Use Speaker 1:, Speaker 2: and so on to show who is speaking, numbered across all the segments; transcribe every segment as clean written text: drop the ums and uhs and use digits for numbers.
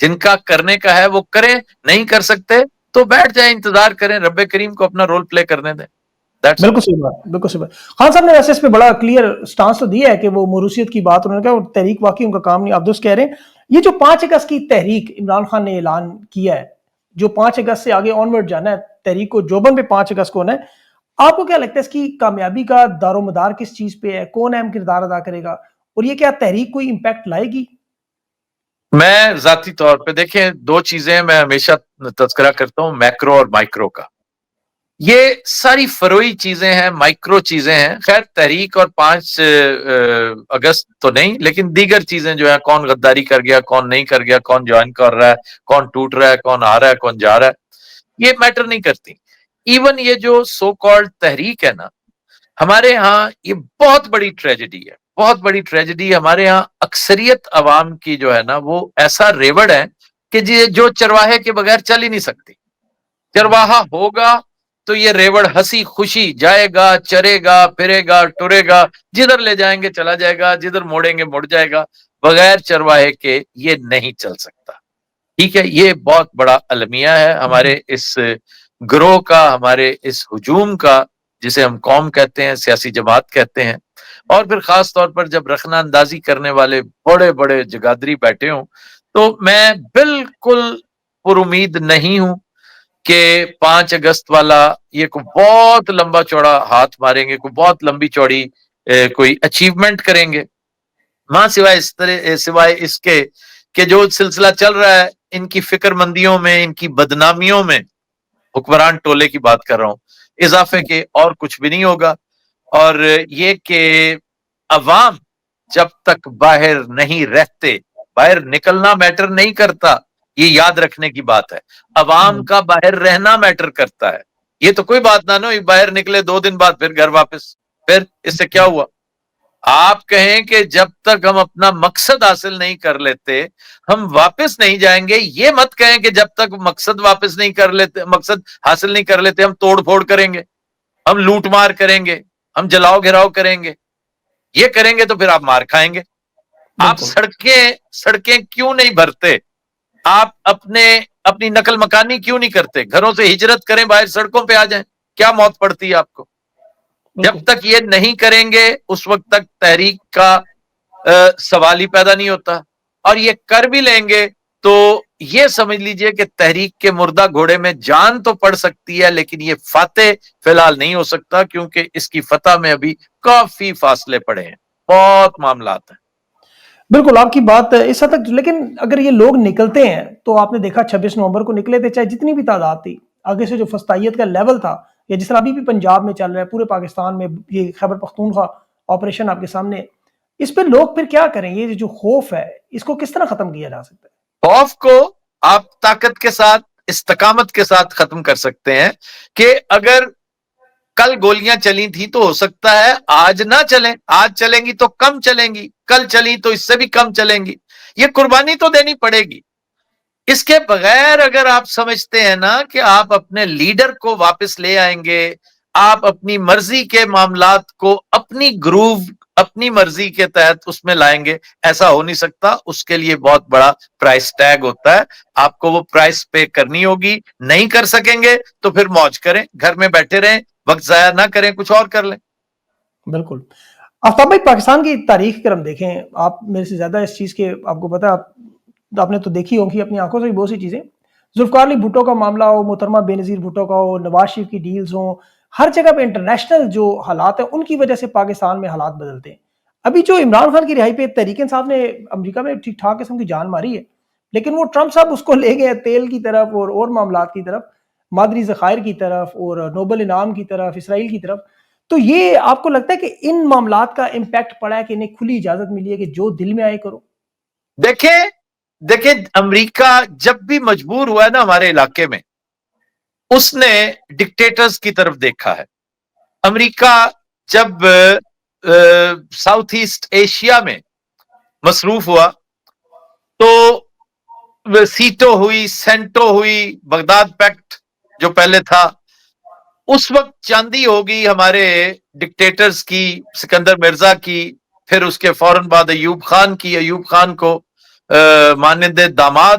Speaker 1: جن کا کرنے کا ہے وہ کریں, نہیں کر سکتے تو بیٹھ جائیں, انتظار کریں, رب کریم کو اپنا رول پلے کرنے دیں. That's all.
Speaker 2: بالکل صحیح بات, بالکل صحیح بات. خان صاحب نے ویسے اس پہ بڑا کلیئر سٹانس تو دیا ہے کہ وہ موروثیت کی بات انہوں نے کہا, وہ تحریک واقعی ان کا کام نہیں. آپ دوست کہہ رہے ہیں یہ جو 5 اگست کی تحریک عمران خان نے اعلان کیا ہے, جو 5 اگست سے آگے آن ورڈ جانا ہے تحریک کو, جوبن پہ 5 اگست کو ہونا ہے, آپ کو کیا لگتا ہے اس کی کامیابی کا دار و مدار کس چیز پہ ہے, کون اہم کردار ادا کرے گا, اور یہ کیا تحریک کوئی امپیکٹ لائے گی؟
Speaker 1: میں ذاتی طور پہ دیکھیں 2 چیزیں میں ہمیشہ تذکرہ کرتا ہوں, میکرو اور مائکرو کا. یہ ساری فروئی چیزیں ہیں, مائکرو چیزیں ہیں. خیر تحریک اور 5 اگست تو نہیں, لیکن دیگر چیزیں جو ہیں, کون غداری کر گیا, کون نہیں کر گیا, کون جوائن کر رہا ہے, کون ٹوٹ رہا ہے, کون آ رہا ہے, کون جا رہا ہے, یہ میٹر نہیں کرتی. ایون یہ جو سو کالڈ تحریک ہے نا, ہمارے ہاں یہ بہت بڑی ٹریجڈی ہے, بہت بڑی ٹریجڈی. ہمارے ہاں اکثریت عوام کی جو ہے نا وہ ایسا ریوڑ ہے کہ جو چرواہے کے بغیر چل ہی نہیں سکتی. چرواہا ہوگا تو یہ ریوڑ ہنسی خوشی جائے گا, چرے گا, پھرے گا, ٹرے گا, جدھر لے جائیں گے چلا جائے گا, جدھر موڑیں گے مڑ جائے گا. بغیر چرواہے کے یہ نہیں چل سکتا. ٹھیک ہے, یہ بہت بڑا المیہ ہے ہمارے اس گروہ کا, ہمارے اس ہجوم کا, جسے ہم قوم کہتے ہیں, سیاسی جماعت کہتے ہیں. اور پھر خاص طور پر جب رخنہ اندازی کرنے والے بڑے بڑے جگادری بیٹھے ہوں, تو میں بالکل پر امید نہیں ہوں کہ 5 اگست والا یہ کوئی بہت لمبا چوڑا ہاتھ ماریں گے, کوئی بہت لمبی چوڑی کوئی اچیومنٹ کریں گے. ماں سوائے اس کے کہ جو سلسلہ چل رہا ہے ان کی فکر مندیوں میں, ان کی بدنامیوں میں, حکمران ٹولے کی بات کر رہا ہوں, اضافے کے اور کچھ بھی نہیں ہوگا. اور یہ کہ عوام جب تک باہر نہیں رہتے, باہر نکلنا میٹر نہیں کرتا, یہ یاد رکھنے کی بات ہے. عوام کا باہر رہنا میٹر کرتا ہے. یہ تو کوئی بات نہ ہو باہر نکلے 2 دن بعد پھر گھر واپس, پھر اس سے کیا ہوا؟ آپ کہیں کہ جب تک ہم اپنا مقصد حاصل نہیں کر لیتے ہم واپس نہیں جائیں گے. یہ مت کہیں کہ جب تک مقصد واپس نہیں کر لیتے, مقصد حاصل نہیں کر لیتے, ہم توڑ پھوڑ کریں گے, ہم لوٹ مار کریں گے, ہم جلاؤ گھراؤ کریں گے. یہ کریں گے تو پھر آپ مار کھائیں گے. آپ سڑکیں کیوں نہیں بھرتے؟ آپ اپنی نقل مکانی کیوں نہیں کرتے؟ گھروں سے ہجرت کریں, باہر سڑکوں پہ آ جائیں. کیا موت پڑتی ہے آپ کو؟ جب تک یہ نہیں کریں گے اس وقت تک تحریک کا سوال ہی پیدا نہیں ہوتا. اور یہ کر بھی لیں گے تو یہ سمجھ لیجئے کہ تحریک کے مردہ گھوڑے میں جان تو پڑ سکتی ہے, لیکن یہ فاتح فی الحال نہیں ہو سکتا, کیونکہ اس کی فتح میں ابھی کافی فاصلے پڑے ہیں, بہت معاملات ہیں.
Speaker 2: بالکل آپ کی بات اس حد تک, لیکن اگر یہ لوگ نکلتے ہیں تو آپ نے دیکھا 26 نومبر کو نکلے تھے, چاہے جتنی بھی تعداد تھی, آگے سے جو فسطائیت کا لیول تھا, یا جس طرح ابھی بھی پنجاب میں چل رہا ہے, پورے پاکستان میں یہ خیبر پختونخوا آپریشن آپ کے سامنے, اس پہ لوگ پھر کیا کریں؟ یہ جو خوف ہے اس کو کس طرح ختم کیا جا سکتا ہے؟
Speaker 1: خوف کو آپ طاقت کے ساتھ, استقامت کے ساتھ ختم کر سکتے ہیں کہ اگر کل گولیاں چلی تھی تو ہو سکتا ہے آج نہ چلیں, آج چلیں گی تو کم چلیں گی, کل چلی تو اس سے بھی کم چلیں گی. یہ قربانی تو دینی پڑے گی. اس کے بغیر اگر آپ سمجھتے ہیں نا کہ آپ اپنے لیڈر کو واپس لے آئیں گے, آپ اپنی مرضی کے معاملات کو اپنی گروو, اپنی مرضی کے تحت اس میں لائیں گے, ایسا ہو نہیں سکتا. اس کے لیے بہت بڑا پرائس ٹیگ ہوتا ہے, آپ کو وہ پرائس پے کرنی ہوگی. نہیں کر سکیں گے تو پھر موج کریں, گھر میں بیٹھے رہیں, وقت ضائع نہ کریں, کچھ اور کر لیں.
Speaker 2: بالکل. آفتاب بھائی, پاکستان کی تاریخ اگر ہم دیکھیں, آپ میرے سے زیادہ اس چیز کے, آپ کو پتا, آپ نے تو دیکھی ہوگی اپنی آنکھوں سے بھی بہت سی چیزیں, ذوالفقار علی بھٹو کا معاملہ ہو, محترمہ بے نظیر بھٹو کا ہو, نواز شریف کی ڈیلز ہوں, ہر جگہ پہ انٹرنیشنل جو حالات ہیں ان کی وجہ سے پاکستان میں حالات بدلتے ہیں. ابھی جو عمران خان کی رہائی پہ تحریک انصاف نے امریکہ میں ٹھیک ٹھاک قسم کی جان ماری ہے, لیکن وہ ٹرمپ صاحب اس کو لے گئے تیل کی طرف اور معاملات کی طرف, مادری ذخائر کی طرف اور نوبل انعام کی طرف, اسرائیل کی طرف. تو یہ آپ کو لگتا ہے کہ ان معاملات کا امپیکٹ پڑا ہے کہ انہیں کھلی اجازت ملی ہے کہ جو دل میں آئے کرو؟
Speaker 1: دیکھیں امریکہ جب بھی مجبور ہوا ہے نا ہمارے علاقے میں, اس نے ڈکٹیٹرز کی طرف دیکھا ہے. امریکہ جب ساؤتھ ایسٹ ایشیا میں مصروف ہوا تو سیٹو ہوئی, سینٹو ہوئی, بغداد پیکٹ جو پہلے تھا, اس وقت چاندی ہوگی ہمارے ڈکٹیٹرز کی, سکندر مرزا کی, پھر اس کے فوراً بعد ایوب خان کی. ایوب خان کو مانند داماد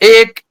Speaker 1: 1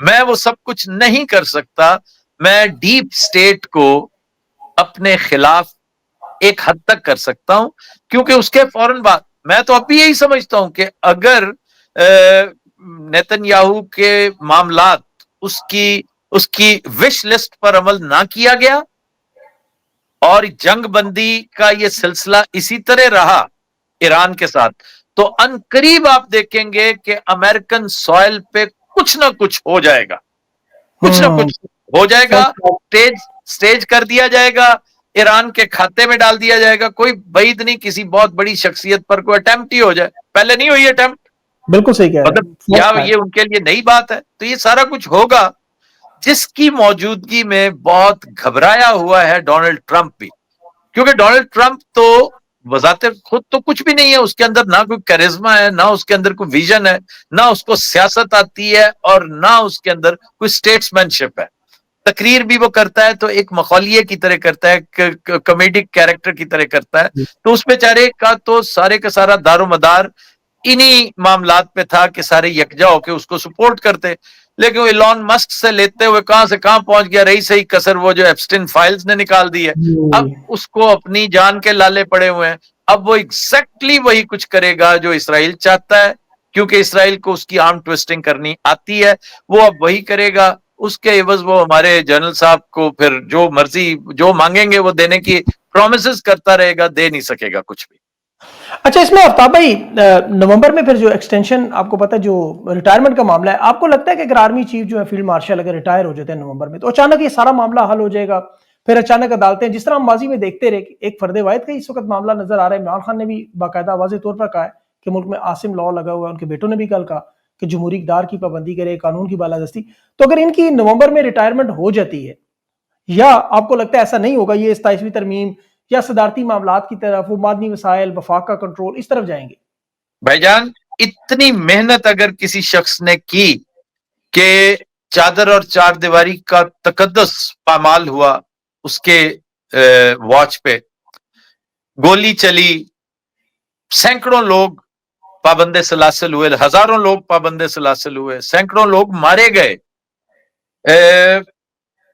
Speaker 1: میں وہ سب کچھ نہیں کر سکتا. میں ڈیپ اسٹیٹ کو اپنے خلاف ایک حد تک کر سکتا ہوں, کیونکہ اس کے فوراً بعد میں تو اب بھی یہی سمجھتا ہوں کہ اگر نیتن یاہو کے معاملات اس کی وش لسٹ پر عمل نہ کیا گیا اور جنگ بندی کا یہ سلسلہ اسی طرح رہا ایران کے ساتھ, تو ان قریب آپ دیکھیں گے کہ امریکن سوائل پہ کچھ نہ کچھ ہو جائے گا, کچھ نہ کچھ ہو جائے گا, سٹیج کر دیا جائے گا, ایران کے کھاتے میں ڈال دیا جائے گا. کوئی بعید نہیں کسی بہت بڑی شخصیت پر کوئی اٹیمپٹ ہی ہو جائے, پہلے نہیں ہوئی اٹیمپٹ,
Speaker 2: بالکل صحیح کہہ رہے
Speaker 1: مطلب
Speaker 2: ہیں.
Speaker 1: یا یہ ان کے لیے نئی بات ہے. تو یہ سارا کچھ ہوگا, جس کی موجودگی میں بہت گھبرایا ہوا ہے ڈونلڈ ٹرمپ بھی, کیونکہ ڈونلڈ ٹرمپ تو بذات خود تو کچھ بھی نہیں ہے, اس کے اندر نہ کوئی کیرزما ہے, نہ اس کے اندر کوئی ویژن ہے, نہ اس کو سیاست آتی ہے, اور نہ اس کے اندر کوئی اسٹیٹسمین شپ ہے. تقریر بھی وہ کرتا ہے تو ایک مخولیے کی طرح کرتا ہے, کامیڈک کیریکٹر کی طرح کرتا ہے. تو اس بیچارے کا تو سارے کا سارا دار و مدار انہی معاملات پہ تھا کہ سارے یکجا ہو کے اس کو سپورٹ کرتے. لیکن وہ ایلون مسک سے لیتے ہوئے کہاں سے کہاں پہنچ گیا, رہی صحیح کسر وہ جو ایپسٹین فائلز نے نکال دی ہے. اب اس کو اپنی جان کے لالے پڑے ہوئے ہیں. اب وہ ایگزیکٹلی وہی کچھ کرے گا جو اسرائیل چاہتا ہے, کیونکہ اسرائیل کو اس کی آرم ٹویسٹنگ کرنی آتی ہے, وہ اب وہی کرے گا. اس کے عوض وہ ہمارے جنرل صاحب کو پھر جو مرضی جو مانگیں گے وہ دینے کی پرومسز کرتا رہے گا, دے نہیں سکے گا کچھ بھی.
Speaker 2: اچھا, اس میں آفتاب بھائی نومبر میں پھر جو ایکسٹینشن آپ کو پتا ہے جو ریٹائرمنٹ کا معاملہ ہے, آپ کو لگتا ہے کہ اگر آرمی چیف جو ہے فیلڈ مارشل اگر ریٹائر ہو جاتے ہیں نومبر میں تو اچانک یہ سارا معاملہ حل ہو جائے گا, پھر اچانک عدالتیں, جس طرح ہم ماضی میں دیکھتے رہے, ایک فرد واحد کا اس وقت معاملہ نظر آ رہا ہے. عمران خان نے بھی باقاعدہ واضح طور پر کہا ہے کہ ملک میں عاصم لاء لگا ہوا ہے, ان کے بیٹوں نے بھی کل کہا کہ جمہوری اقدار کی پابندی کرے, قانون کی بالادستی. تو اگر ان کی نومبر میں ریٹائرمنٹ ہو جاتی ہے, یا آپ کو لگتا ہے ایسا نہیں ہوگا, یہ 27ویں ترمیم یا صدارتی معاملات کی طرف, وہ مادنی وسائل, وفاق کا کنٹرول, اس طرف جائیں گے؟
Speaker 1: بھائی جان, اتنی محنت اگر کسی شخص نے کی کہ چادر اور چار دیواری کا تقدس پامال ہوا, اس کے واچ پہ گولی چلی, سینکڑوں لوگ پابند سلاسل ہوئے, ہزاروں لوگ پابند سلاسل ہوئے, سینکڑوں لوگ مارے گئے,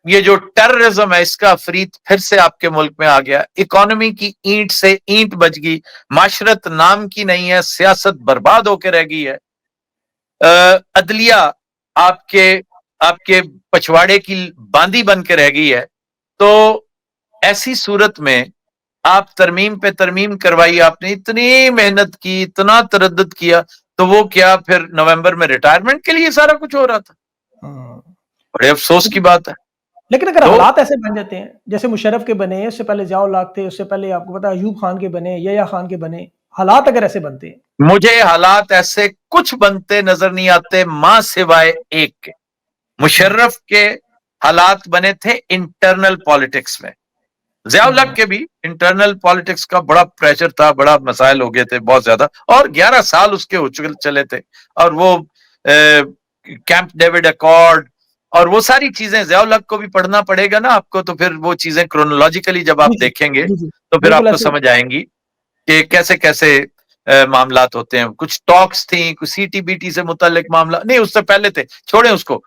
Speaker 1: یہ جو ٹیررزم ہے اس کا افریت پھر سے آپ کے ملک میں آ گیا, اکانومی کی اینٹ سے اینٹ بج گئی, معاشرت نام کی نہیں ہے, سیاست برباد ہو کے رہ گئی ہے, عدلیہ آپ کے پچھواڑے کی باندی بن کے رہ گئی ہے. تو ایسی صورت میں آپ ترمیم پہ ترمیم کروائی, آپ نے اتنی محنت کی, اتنا تردد کیا, تو وہ کیا پھر نومبر میں ریٹائرمنٹ کے لیے سارا کچھ ہو رہا تھا؟ بڑے افسوس کی بات ہے.
Speaker 2: لیکن اگر حالات ایسے بن جاتے ہیں جیسے مشرف کے بنے, اس سے پہلے ضیاء الحق تھے, اس سے پہلے آپ کو پتا ایوب خان کے بنے, یحییٰ خان کے بنے, حالات اگر ایسے بنتے ہیں,
Speaker 1: مجھے حالات ایسے کچھ بنتے نظر نہیں آتے ماں سوائے ایک کے. مشرف کے حالات بنے تھے انٹرنل پالیٹکس میں, ضیاء الحق کے بھی انٹرنل پالیٹکس کا بڑا پریشر تھا, بڑا مسائل ہو گئے تھے بہت زیادہ, اور 11 سال اس کے ہو چلے تھے, اور وہ کیمپ ڈیوڈ ایکارڈ اور وہ ساری چیزیں ضیاء الحق کو بھی پڑھنا پڑے گا نا آپ کو, تو پھر وہ چیزیں کرونالوجیکلی جب آپ دیکھیں گے تو پھر آپ کو سمجھ آئیں گی کہ کیسے کیسے معاملات ہوتے ہیں. کچھ ٹاکس تھیں, کچھ سی ٹی بی ٹی سے متعلق معاملہ نہیں, اس سے پہلے تھے, چھوڑیں اس کو.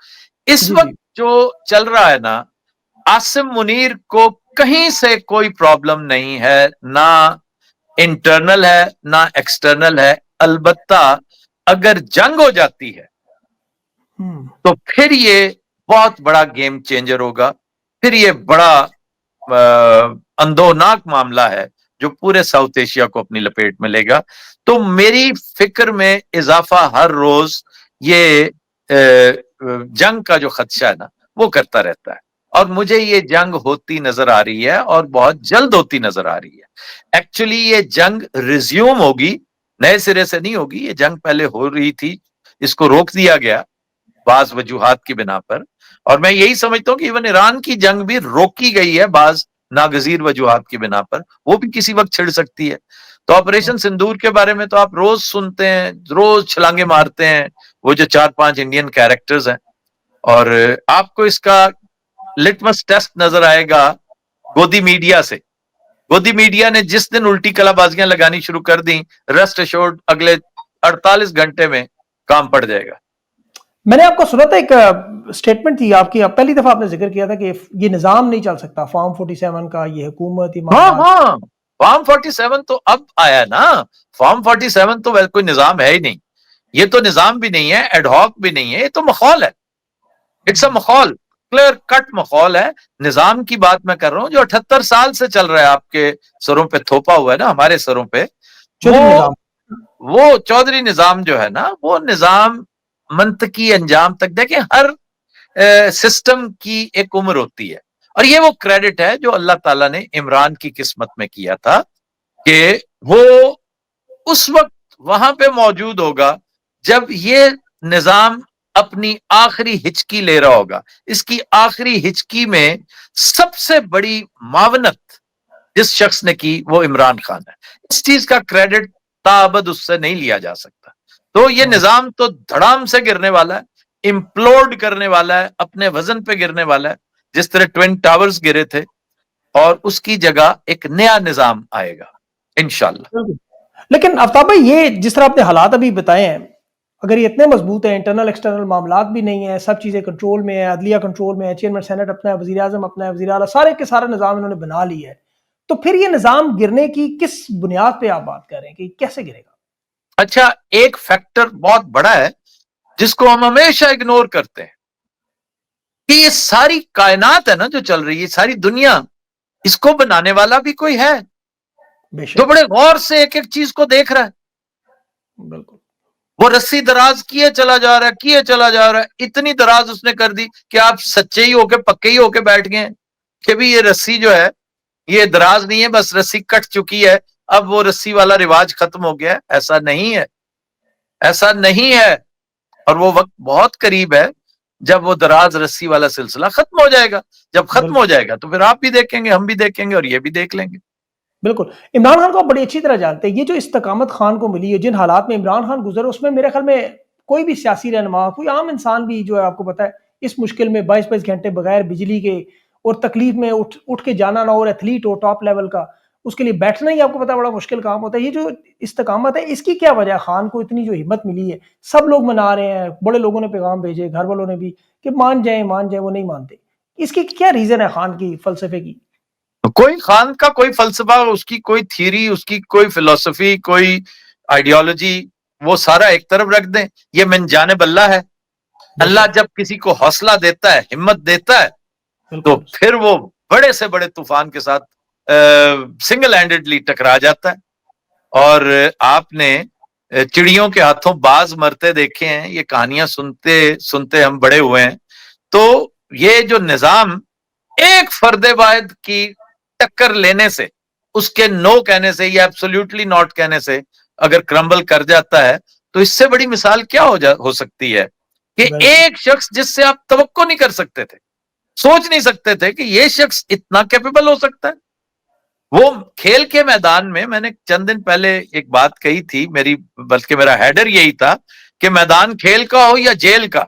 Speaker 1: اس وقت جو چل رہا ہے نا, عاصم منیر کو کہیں سے کوئی پرابلم نہیں ہے, نہ انٹرنل ہے نہ ایکسٹرنل ہے. البتہ اگر جنگ ہو جاتی ہے تو پھر یہ بہت بڑا گیم چینجر ہوگا, پھر یہ بڑا اندوناک معاملہ ہے جو پورے ساؤتھ ایشیا کو اپنی لپیٹ میں لے گا. تو میری فکر میں اضافہ ہر روز یہ جنگ کا جو خدشہ ہے نا وہ کرتا رہتا ہے, اور مجھے یہ جنگ ہوتی نظر آ رہی ہے, اور بہت جلد ہوتی نظر آ رہی ہے. ایکچولی یہ جنگ ریزیوم ہوگی, نئے سرے سے نہیں ہوگی. یہ جنگ پہلے ہو رہی تھی, اس کو روک دیا گیا بعض وجوہات کی بنا پر, اور میں یہی سمجھتا ہوں کہ ایون ایران کی جنگ بھی روکی گئی ہے بعض ناگزیر وجوہات کی بنا پر, وہ بھی کسی وقت چھڑ سکتی ہے. تو آپریشن سندور کے بارے میں تو آپ روز سنتے ہیں, روز چھلانگے مارتے ہیں وہ جو 4-5 انڈین کیریکٹرز ہیں, اور آپ کو اس کا لٹمس ٹیسٹ نظر آئے گا گودی میڈیا سے. گودی میڈیا نے جس دن الٹی کلا بازیاں لگانی شروع کر دیں, ریسٹ ایشورڈ اگلے 48 گھنٹے میں کام پڑ جائے گا.
Speaker 2: میں نے آپ کو سنا تھا ایک اسٹیٹمنٹ تھی آپ کی، پہلی دفعہ آپ نے ذکر کیا تھا کہ یہ نظام نہیں چل سکتا فارم 47 کا، یہ حکومت
Speaker 1: ہاں
Speaker 2: معاملات.
Speaker 1: ہاں، فارم 47 تو اب آیا نا. فارم 47 تو کوئی نظام ہے ہی نہیں. یہ تو نظام بھی نہیں ہے، ایڈ ہاک بھی نہیں ہے، یہ تو مخول ہے. اٹس اے مخول، کلیئر کٹ مخول ہے. نظام کی بات میں کر رہا ہوں جو 78 سال سے چل رہا ہے، آپ کے سروں پہ تھوپا ہوا ہے نا، ہمارے سروں پہ.
Speaker 2: چودھری نظام.
Speaker 1: وہ چودھری نظام جو ہے نا، وہ نظام منطقی انجام تک، دیکھیں ہر سسٹم کی ایک عمر ہوتی ہے، اور یہ وہ کریڈٹ ہے جو اللہ تعالیٰ نے عمران کی قسمت میں کیا تھا کہ وہ اس وقت وہاں پہ موجود ہوگا جب یہ نظام اپنی آخری ہچکی لے رہا ہوگا. اس کی آخری ہچکی میں سب سے بڑی معاونت جس شخص نے کی وہ عمران خان ہے. اس چیز کا کریڈٹ تابد اس سے نہیں لیا جا سکتا. تو یہ نظام تو دھڑام سے گرنے والا ہے، امپلوڈ کرنے والا ہے، اپنے وزن پہ گرنے والا ہے، جس طرح ٹوین ٹاورز گرے تھے. اور اس کی جگہ ایک نیا نظام آئے گا انشاءاللہ.
Speaker 2: لیکن آفتاب بھائی، یہ جس طرح آپ نے حالات ابھی بتائے ہیں، اگر یہ اتنے مضبوط ہیں، انٹرنل ایکسٹرنل معاملات بھی نہیں ہیں، سب چیزیں کنٹرول میں ہیں، عدلیہ کنٹرول میں ہے، چیئرمین سینٹ اپنا ہے، وزیر اعظم اپنا ہے، وزیر اعلیٰ، سارے کے سارا نظام انہوں نے بنا لیا ہے، تو پھر یہ نظام گرنے کی کس بنیاد پہ آپ بات کر رہے ہیں کہ کیسے گرے گا؟
Speaker 1: اچھا، ایک فیکٹر بہت بڑا ہے جس کو ہم ہمیشہ اگنور کرتے ہیں کہ یہ ساری کائنات ہے نا جو چل رہی ہے، ساری دنیا، اس کو بنانے والا بھی کوئی ہے
Speaker 2: بے
Speaker 1: جو
Speaker 2: شک.
Speaker 1: بڑے غور سے ایک ایک چیز کو دیکھ رہا ہے.
Speaker 2: بالکل.
Speaker 1: وہ رسی دراز کیے چلا جا رہا ہے، اتنی دراز اس نے کر دی کہ آپ سچے ہی ہو کے پکے ہی ہو کے بیٹھ گئے کہ بھی یہ رسی جو ہے یہ دراز نہیں ہے، بس رسی کٹ چکی ہے، اب وہ رسی والا رواج ختم ہو گیا ہے. ایسا نہیں ہے، ایسا نہیں ہے. اور وہ وقت بہت قریب ہے جب وہ دراز رسی والا سلسلہ ختم ہو جائے گا. جب ختم ہو جائے گا تو پھر آپ بھی دیکھیں گے، ہم بھی دیکھیں گے، اور یہ بھی دیکھ لیں گے.
Speaker 2: بالکل. عمران خان کو آپ بڑی اچھی طرح جانتے ہیں. یہ جو استقامت خان کو ملی ہے، جن حالات میں عمران خان گزرے، اس میں میرے خیال میں کوئی بھی سیاسی رہنما، کوئی عام انسان بھی جو ہے، آپ کو پتا ہے اس مشکل میں 22 گھنٹے بغیر بجلی کے اور تکلیف میں اٹھ کے جانا نہ، اور ایتھلیٹ ہو ٹاپ لیول کا، اس کے لیے بیٹھنا ہی آپ کو پتا ہے بڑا مشکل کام ہوتا ہے. یہ جو استقامت ہے، اس کی کیا وجہ ہے؟ خان کو اتنی جو ہمت ملی ہے، سب لوگ منا رہے ہیں، بڑے لوگوں نے پیغام بھیجے، گھر والوں نے بھی، کہ مان جائیں مان جائیں، وہ نہیں مانتے. اس کی کیا ریزن ہے خان کی فلسفے کی؟
Speaker 1: کوئی خان کا کوئی فلسفہ، اس کی کوئی تھیری، اس کی کوئی فلسفی، کوئی آئیڈیالوجی، وہ سارا ایک طرف رکھ دیں. یہ من جانب اللہ ہے. اللہ جب کسی کو حوصلہ دیتا ہے، ہمت دیتا ہے، تو
Speaker 2: بالکل.
Speaker 1: پھر وہ بڑے سے بڑے طوفان کے ساتھ سنگل ہینڈڈلی ٹکرا جاتا ہے. اور آپ نے چڑیوں کے ہاتھوں باز مرتے دیکھے ہیں، یہ کہانیاں سنتے سنتے ہم بڑے ہوئے ہیں. تو یہ جو نظام ایک فرد واحد کی ٹکر لینے سے، اس کے نو کہنے سے یا ایبسولوٹلی ناٹ کہنے سے اگر کرمبل کر جاتا ہے، تو اس سے بڑی مثال کیا ہو سکتی ہے کہ ایک شخص جس سے آپ توقع نہیں کر سکتے تھے، سوچ نہیں سکتے تھے کہ یہ شخص اتنا کیپیبل ہو سکتا ہے. وہ کھیل کے میدان میں نے چند دن پہلے ایک بات کہی تھی، بلکہ میرا ہیڈر یہی تھا کہ میدان کھیل کا ہو یا جیل کا،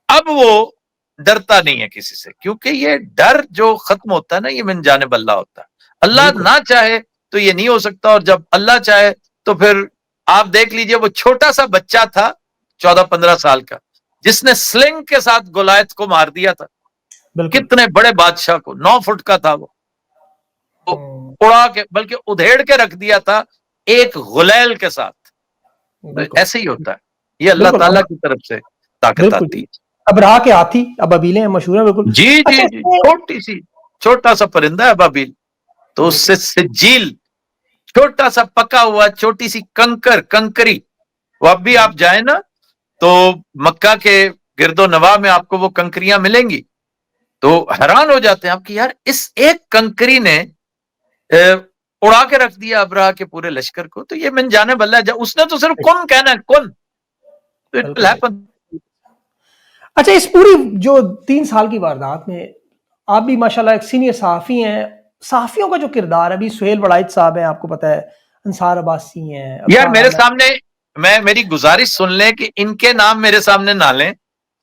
Speaker 1: اب وہ ڈرتا نہیں ہے کسی سے، کیونکہ یہ ڈر جو ختم ہوتا ہے نا، یہ من جانب اللہ ہوتا ہے. اللہ نہ چاہے تو یہ نہیں ہو سکتا، اور جب اللہ چاہے تو پھر آپ دیکھ لیجئے، وہ چھوٹا سا بچہ تھا 14-15 سال کا، جس نے سلنگ کے ساتھ گولایت کو مار دیا تھا. کتنے بڑے بادشاہ کو، 9 فٹ کا تھا وہ، اڑا کے، بلکہ ادھیڑ کے رکھ دیا تھا ایک غلیل کے ساتھ. ایسے ہی ہوتا ہے، یہ اللہ تعالیٰ کی طرف سے طاقت آتی ہے.
Speaker 2: ابراہ کے ہاتھی ابابیلیں مشہور ہیں. بالکل.
Speaker 1: جی جی جی، چھوٹی سی، چھوٹا سا پرندہ ہے ابابیل، تو اس سے سجیل، چھوٹا سا پکا ہوا چھوٹی سی کنکری، وہ اب بھی آپ جائیں نا تو مکہ کے گرد و نواح میں آپ کو وہ کنکریاں ملیں گی، تو حیران ہو جاتے ہیں آپ کہ یار اس ایک کنکری نے اڑا کے رکھ دیا ابراہ کے پورے لشکر کو. تو یہ من جانب اللہ، اس نے تو صرف کن کہنا ہے، کن، تو اٹ ول ہیپن.
Speaker 2: اچھا، اس پوری جو 3 سال کی واردات میں آپ بھی ماشاءاللہ ایک سینئر صحافی ہیں، صحافیوں کا جو کردار ہے، ابھی سہیل وڑائچ صاحب ہیں، آپ کو پتا ہے، انصار عباسی ہیں.
Speaker 1: یار میرے سامنے، میری گزارش سن لیں کہ ان کے نام میرے سامنے نہ لیں.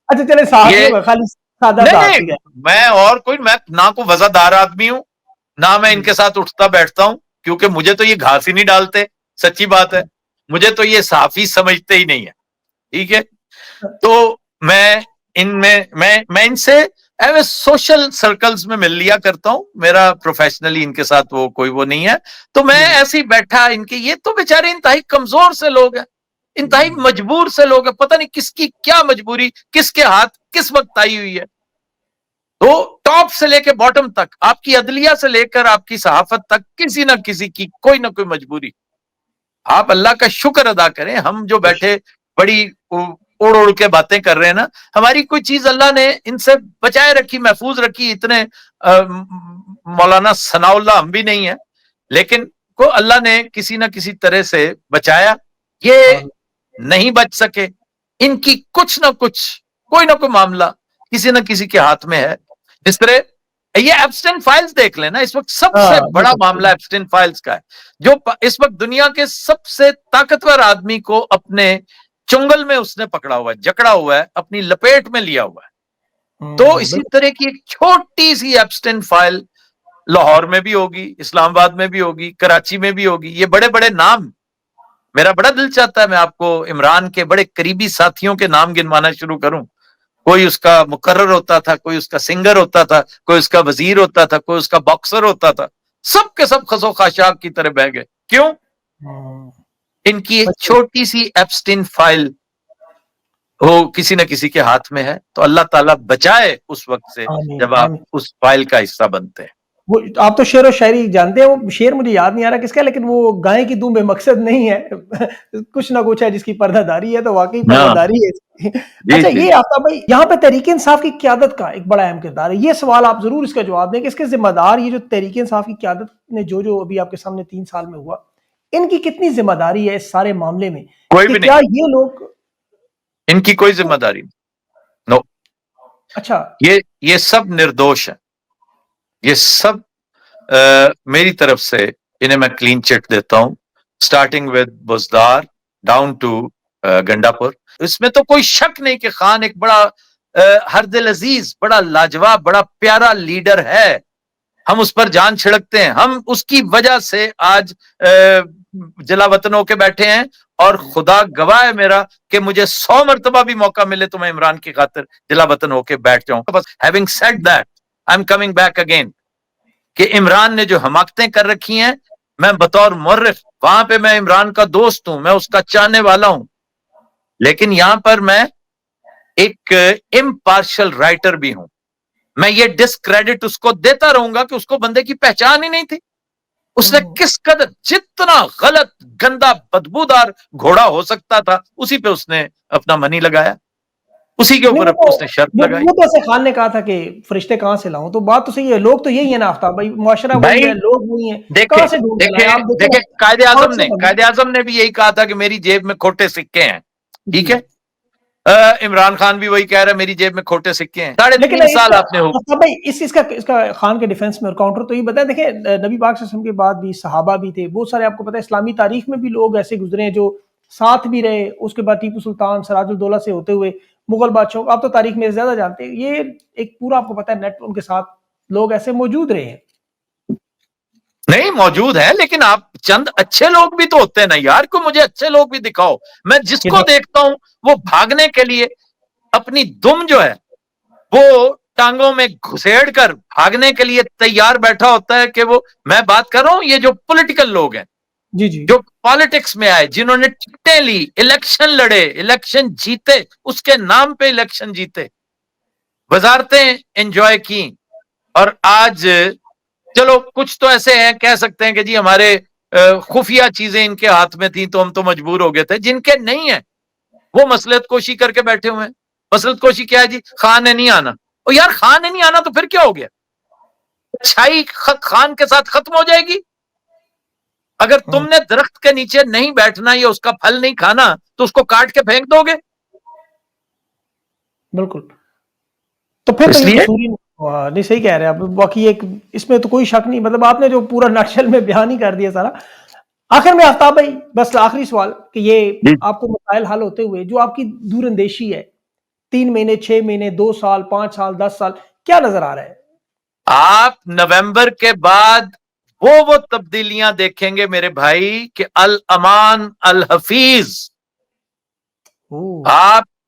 Speaker 2: اچھا چلے، صحافیوں کا خالی سادہ
Speaker 1: نہیں، میں اور کوئی، میں نہ کوئی وزادار آدمی ہوں، نہ میں ان کے ساتھ اٹھتا بیٹھتا ہوں، کیونکہ مجھے تو یہ گھاس ہی نہیں ڈالتے. سچی بات ہے، مجھے تو یہ صحافی سمجھتے ہی نہیں ہے. ٹھیک ہے، تو میں ان سے ایوے سوشل سرکلز میں مل لیا کرتا ہوں, میرا پروفیشنلی ان کے ساتھ وہ کوئی وہ نہیں ہے, تو میں ایسے ہی بیٹھا ان کے, یہ تو بیچارے انتہائی کمزور سے لوگ ہیں, انتہائی مجبور سے لوگ ہیں, پتہ نہیں کس کی کیا مجبوری کس کے ہاتھ کس وقت آئی ہوئی ہے. تو ٹاپ سے لے کے باٹم تک, آپ کی عدلیہ سے لے کر آپ کی صحافت تک, کسی نہ کسی کی کوئی نہ کوئی مجبوری. آپ اللہ کا شکر ادا کریں, ہم جو بیٹھے بڑی اڑ اڑ کے باتیں کر رہے ہیں نا, ہماری کوئی چیز اللہ نے ان سے بچائے رکھی, محفوظ رکھی. اتنے مولانا ثناء اللہ ہم بھی نہیں ہیں, لیکن کو اللہ نے کسی نہ کسی طرح سے بچایا. یہ نہیں بچ سکے, ان کی کچھ نہ کچھ کوئی نہ کوئی معاملہ کسی نہ کسی کے ہاتھ میں ہے. اس طرح یہ ایپسٹین فائلز دیکھ لینا, اس وقت سب سے بڑا معاملہ ایپسٹین فائلز کا ہے, جو اس وقت دنیا کے سب سے طاقتور آدمی کو اپنے چنگل میں اس نے پکڑا ہوا ہے, جکڑا ہوا ہے, اپنی لپیٹ میں لیا ہوا ہے. تو اسی طرح کی ایک چھوٹی سی ایپسٹین فائل لاہور میں بھی ہوگی, اسلام آباد میں بھی ہوگی, کراچی میں بھی ہوگی. یہ بڑے بڑے نام, میرا بڑا دل چاہتا ہے میں آپ کو عمران کے بڑے قریبی ساتھیوں کے نام گنوانا شروع کروں. کوئی اس کا مقرر ہوتا تھا, کوئی اس کا سنگر ہوتا تھا, کوئی اس کا وزیر ہوتا تھا, کوئی اس کا باکسر ہوتا تھا. سب کے سب خس و خاشاک کی طرح بہ گئے. کیوں؟ ان کی ایک چھوٹی سی ایپسٹین فائل وہ کسی نہ کسی کے ہاتھ میں ہے. تو اللہ تعالیٰ بچائے اس وقت سے جب آپ اس فائل کا حصہ بنتے ہیں.
Speaker 2: وہ آپ تو شعر و شاعری جانتے ہیں, وہ شعر مجھے یاد نہیں آ رہا کس کا, لیکن وہ گائے کی دم بے مقصد نہیں ہے, کچھ نہ کچھ ہے جس کی پردہ داری ہے, تو واقعی پردہ داری ہے. اچھا یہ آفتاب بھائی, یہاں پہ تحریک انصاف کی قیادت کا ایک بڑا اہم کردار ہے. یہ سوال آپ ضرور اس کا جواب دیں کہ اس کے ذمہ دار یہ جو تحریک انصاف کی قیادت نے جو ابھی آپ کے سامنے 3 سال میں ہوا, ان کی کتنی ذمہ داری ہے اس سارے معاملے میں؟
Speaker 1: کوئی بھی
Speaker 2: کیا
Speaker 1: نہیں,
Speaker 2: یہ لوگ,
Speaker 1: ان کی کوئی ذمہ داری نہیں. نو,
Speaker 2: اچھا
Speaker 1: یہ سب نردوش ہیں. یہ سب میری طرف سے انہیں میں کلین چٹ دیتا ہوں, starting with Buzdar down to Gandapur. اس میں تو کوئی شک نہیں کہ خان ایک بڑا ہر دل عزیز, بڑا لاجواب, بڑا پیارا لیڈر ہے. ہم اس پر جان چھڑکتے ہیں, ہم اس کی وجہ سے آج جلا وطن ہو کے بیٹھے ہیں. اور خدا گواہ ہے میرا کہ مجھے 100 مرتبہ بھی موقع ملے تو میں عمران کی خاطر جلا وطن ہو کے بیٹھ جاؤں. بس having said that, I'm coming back again, کہ عمران نے جو حماقتیں کر رکھی ہیں, میں بطور مورخ وہاں پہ میں عمران کا دوست ہوں, میں اس کا چاہنے والا ہوں, لیکن یہاں پر میں ایک امپارشل رائٹر بھی ہوں. میں یہ ڈسکریڈٹ اس کو دیتا رہوں گا کہ اس کو بندے کی پہچان ہی نہیں تھی. اس نے کس قدر جتنا غلط گندا بدبودار گھوڑا ہو سکتا تھا اسی پہ اس نے اپنا منی لگایا, اسی کے اوپر اس نے شرط لگائی.
Speaker 2: وہ تو ایسے خان نے کہا تھا کہ فرشتے کہاں سے لاؤں, تو بات تو صحیح ہے, لوگ تو یہی ہے نا آفتاب بھائی, معاشرہ وہی ہے, لوگ وہی ہیں, کہاں سے ڈھونڈ کے لائیں آپ؟
Speaker 1: دیکھیں قائد اعظم نے بھی یہی کہا تھا کہ میری جیب میں کھوٹے سکے ہیں. ٹھیک ہے, عمران خان بھی وہی کہہ رہا ہے میری جیب میں کھوٹے سکے ہیں. 3.5 سال آپ نے
Speaker 2: اس کا خان کے ڈیفنس میں اور کاؤنٹر تو یہ بتائیں, دیکھیں نبی پاک صلی اللہ علیہ وسلم کے بعد بھی صحابہ بھی تھے بہت سارے, آپ کو پتہ ہے اسلامی تاریخ میں بھی لوگ ایسے گزرے ہیں جو ساتھ بھی رہے, اس کے بعد ٹیپو سلطان, سراج الدولہ سے ہوتے ہوئے مغل بادشاہوں, آپ تو تاریخ میں زیادہ جانتے ہیں, یہ ایک پورا آپ کو پتہ ہے نیٹ ان کے ساتھ لوگ ایسے موجود رہے ہیں.
Speaker 1: نہیں موجود ہے, لیکن آپ چند اچھے لوگ بھی تو ہوتے ہیں نا یار, کو مجھے اچھے لوگ بھی دکھاؤ. میں جس کو دیکھتا ہوں وہ بھاگنے کے لیے اپنی دم جو ہے وہ ٹانگوں میں گھسیڑ کر بھاگنے کے لیے تیار بیٹھا ہوتا ہے. کہ وہ, میں بات کر رہا ہوں یہ جو پولیٹیکل لوگ ہیں, جو پالیٹکس میں آئے, جنہوں نے ٹکٹیں لی, الیکشن لڑے, الیکشن جیتے, اس کے نام پہ الیکشن جیتے, وزارتیں انجوائے کی, اور آج چلو کچھ تو ایسے ہیں کہہ سکتے ہیں کہ جی ہمارے خفیہ چیزیں ان کے ہاتھ میں تھیں تو ہم تو مجبور ہو گئے تھے. جن کے نہیں ہیں وہ مصلحت کوشی کر کے بیٹھے ہوئے ہیں. مصلحت کوشی کیا ہے جی, خان نے نہیں آنا. اور یار خان نے نہیں آنا تو پھر کیا ہو گیا؟ اچھائی خان کے ساتھ ختم ہو جائے گی؟ اگر تم نے درخت کے نیچے نہیں بیٹھنا یا اس کا پھل نہیں کھانا تو اس کو کاٹ کے پھینک دو گے.
Speaker 2: بالکل, تو پھر تو یہ قصوری نہیں, صحیح کہہ رہے ہیں آپ. باقی ایک اس میں تو کوئی شک نہیں, مطلب آپ نے جو پورا نٹشل میں بیان ہی کر دیا سارا. آخر میں آفتاب بھائی بس آخری سوال کہ یہ آپ کو مسائل حل ہوتے ہوئے جو آپ کی دور اندیشی ہے 3 مہینے 6 مہینے 2 سال 5 سال 10 سال کیا نظر آ رہا ہے؟
Speaker 1: آپ نومبر کے بعد وہ تبدیلیاں دیکھیں گے میرے بھائی کہ الامان الحفیظ. آپ